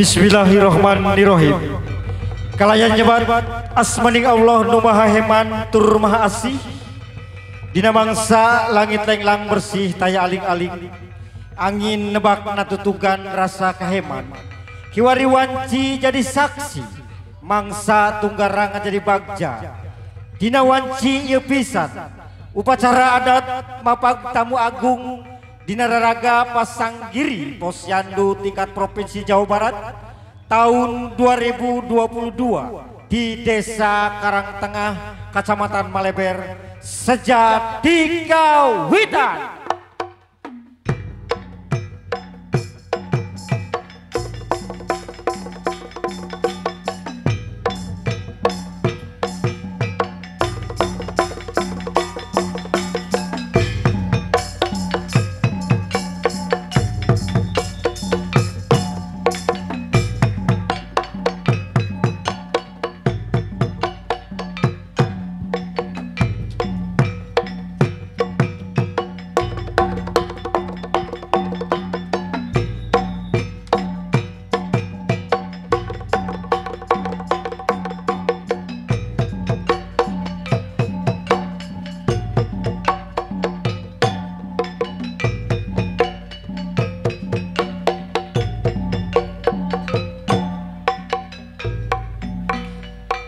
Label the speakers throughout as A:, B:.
A: Bismillahirrahmanirrahim. Kalayan nyebat asmaning Allah nu maha heman tur maha asih. Dina mangsa langit lenglang bersih taya aling-aling. Angin nebak natutugan rasa kaheman. Kiwari wanci jadi saksi. Mangsa tunggarang jadi bagja. Dina wanci ieu pisan. Upacara adat mapag tamu agung Dina Raraga Pasanggiri Posyandu tingkat Provinsi Jawa Barat tahun 2022 di Desa Karangtengah Kecamatan Maleber sejak dikawitan.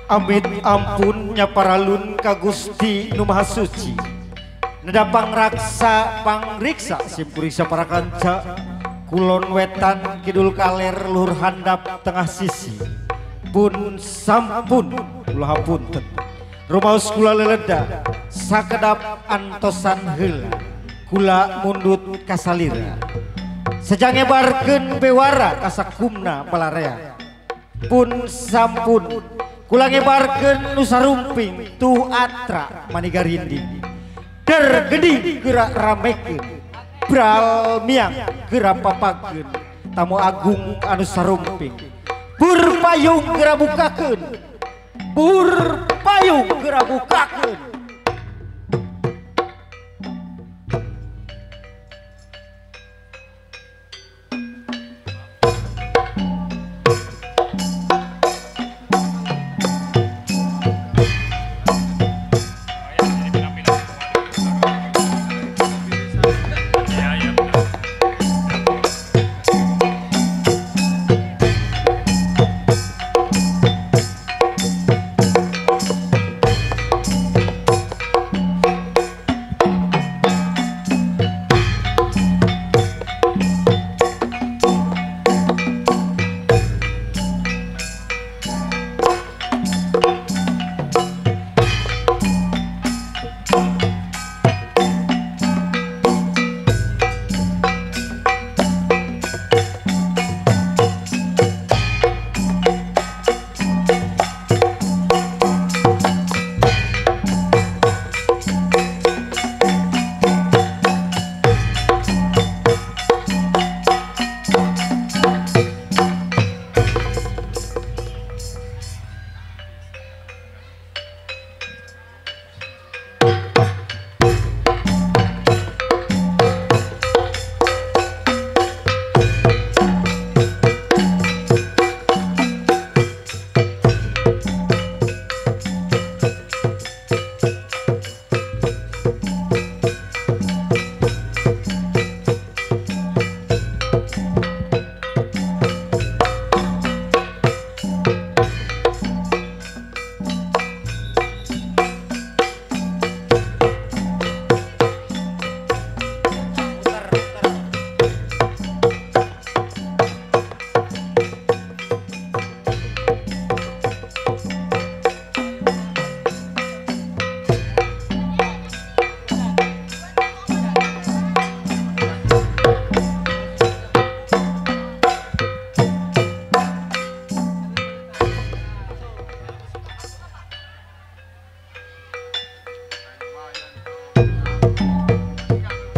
A: Amit ampun nyaparalun ka Gusti Nu Maha Suci. Nedapang raksa pangriksa simpuriksa para kanca. Kulon wetan kidul kaler luhur handap tengah sisi. Pun sampun ulah hapunten. Rumaos kula leleda sakedap antosan heula. Kula mundut kasalira. Sejang nyebarkeun bewara kasakumna balarea. Pun sampun kula ngebarkeun nu sarumping tuh atra manigarinding dergedi gerak ramekeun bral miang gerak papakeun tamu agung anu sarumping bur payung gerak bukakeun bur payung gerak bukakeun.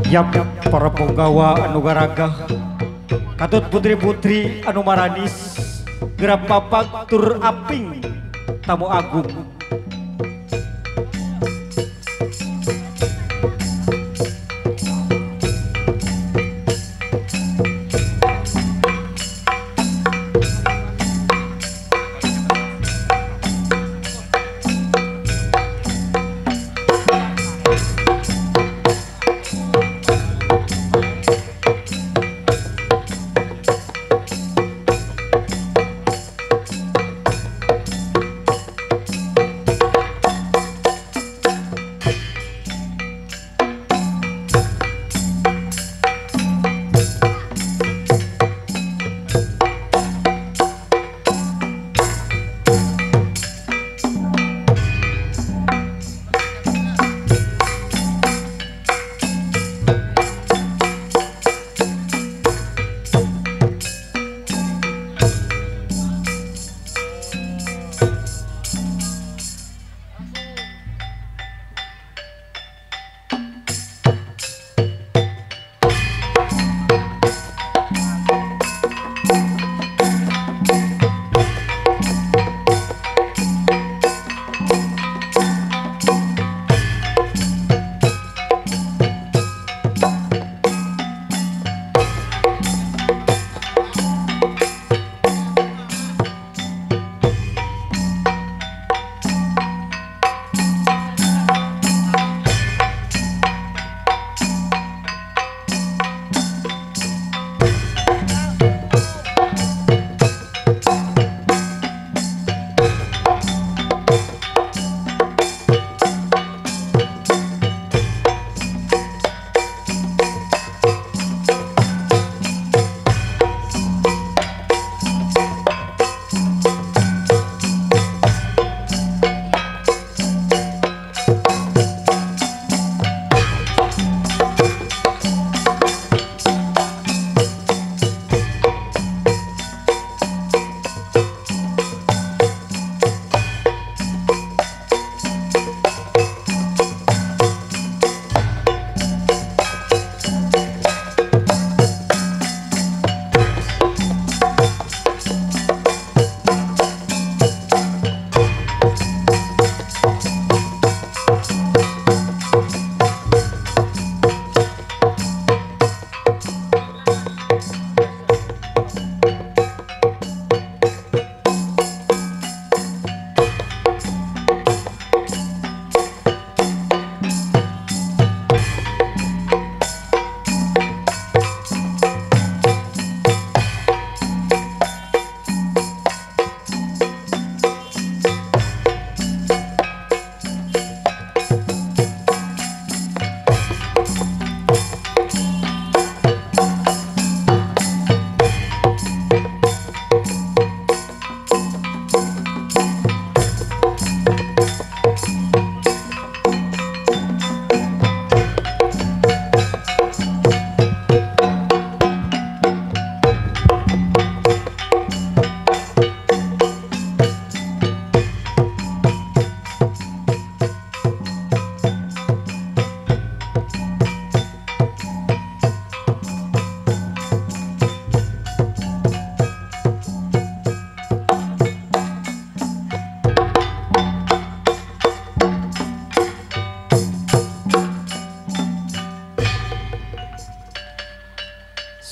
A: Yap para punggawa anu garagah katut putri-putri anu maranis gerap papag tur aping tamu agung.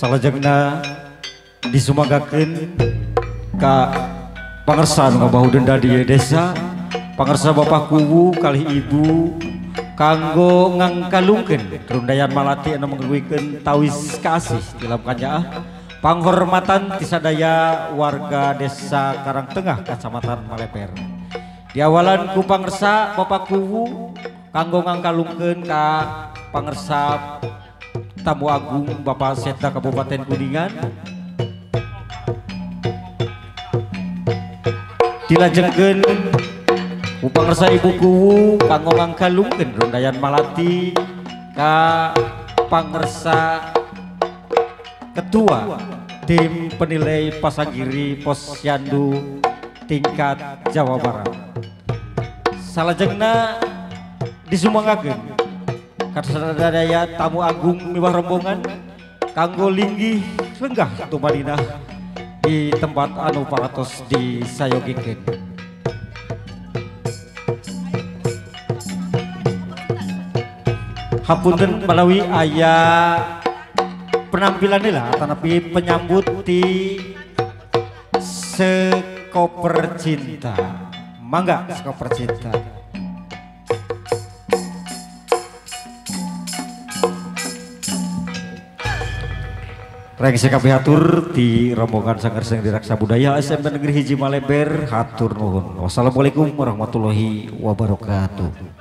A: salajengna disumagakeun ka pangersa anu ngabahu denda di desa, pangersa Bapak Kuwu kalih Ibu kanggo ngangkalungkeun rundayan malati anu menggeuikeun tawis kasih dalam kanyaah panghormatan ti sadaya warga desa Karangtengah Kacamatan Maleper. Di awalan ku pangersa Bapak Kuwu kanggo ngangkalungkeun ka pangersa tamu agung Bapak Setda Kabupaten Kuningan, dilajengkeun ku pangersa Ibu Kuwu kanggo ngangkalungkeun rundayan malati ka pangersa ketua tim penilai Pasagiri Posyandu tingkat Jawa Barat. Salajengna disumangakeun kasadaya tamu agung miwah rombongan kanggo linggih lenggah tumadinah di tempat anu paratos disayogikeun. Hapunten malawi aya penampilan lah tanapi penyambut di Sekoper Cinta. Mangga Sekoper Cinta. Rengse kabeh hatur di rombongan Sanggarseng Direksa Budaya SMP Negeri Hiji Maleper hatur nuhun. Wassalamualaikum warahmatullahi wabarakatuh.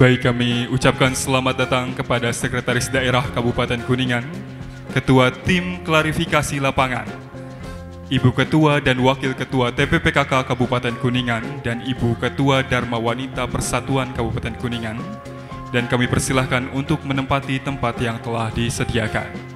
B: Baik, kami ucapkan selamat datang kepada Sekretaris Daerah Kabupaten Kuningan, Ketua Tim Klarifikasi Lapangan, Ibu Ketua dan Wakil Ketua TPPKK Kabupaten Kuningan, dan Ibu Ketua Dharma Wanita Persatuan Kabupaten Kuningan, dan kami persilahkan untuk menempati tempat yang telah disediakan.